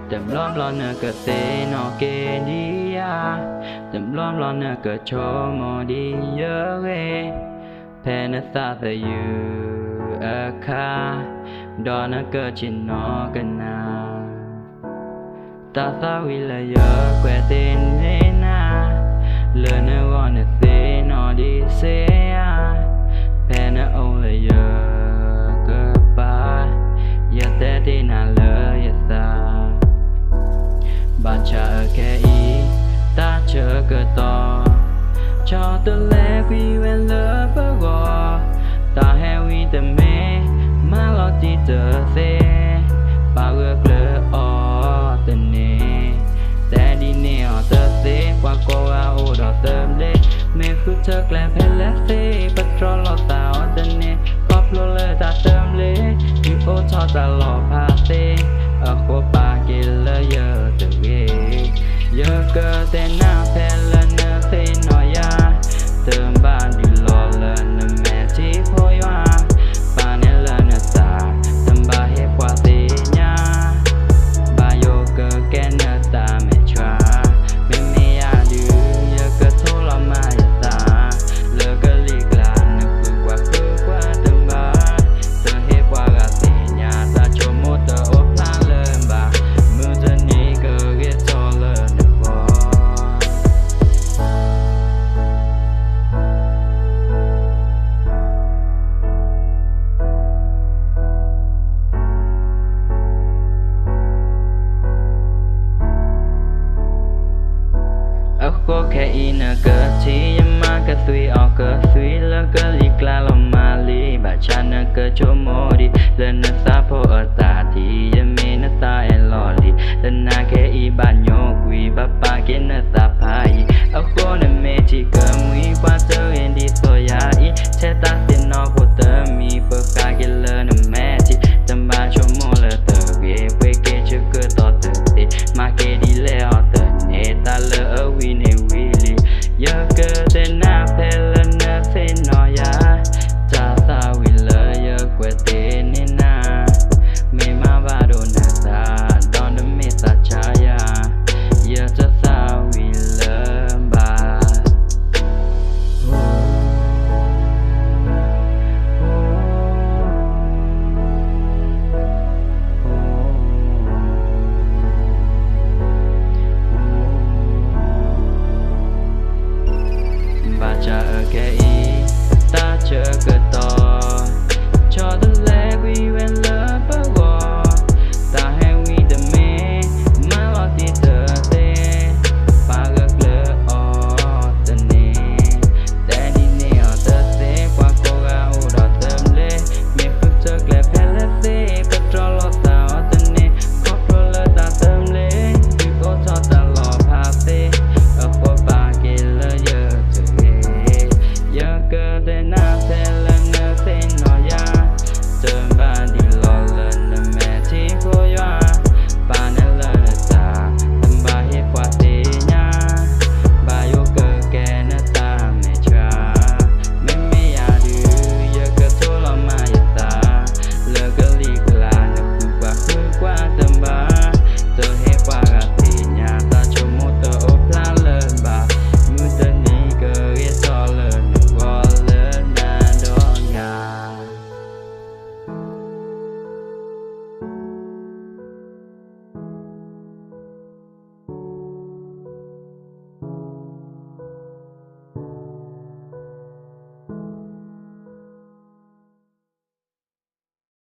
tầm lo nè cờ tê nó kê đi à tầm lo nè cờ cho mò đi nhớ ghê phe nó xa về you a kha đó nó cờ trên nó gần à ta sao vì là giờ quẹt tên thế na lời nó gọi là thế nó đi xe à phe nó âu là giờ cơ ba giờ té thì na lỡ giờ xa bạn cha ở kẻ ý ta chờ cờ to cho tôi lẽ quy quen lỡ bơ gò ta heo quy tầm mê má lo ti tờ xe ba ước lỡ o tình nè ta đi nè tờ xe qua cô a ô đỏ tơm lê mê khứ thơ lẹ phê lẽ xe bắt trò lo tao tình nè cóp lô lơ ta tơm lê như ô cho ta lò pha xe ở khu ba kia lỡ giờ từ ghê giờ cơ tên na phê lên nơ thế nói ya tơm ban đi lo lên nơ mẹ chỉ phôi hoa ba nè lên nơ xa tơm ba hết qua thế nha ba yo cơ kén nơ ta mẹ choa mẹ mẹ ya đưa giờ cơ thô lo mà ya ta lỡ cơ lì là nơ phư qua tơm ba tơ hết qua gà thế nha ta cho một tờ ốp lan lên ba mưa chân ní cơ ghét cho lên nơ bò cô kẻ in cơ chỉ mà cơ suy ở cơ suy lỡ cơ lì la lo mà lì bà cha nè cơ chỗ mô đi lên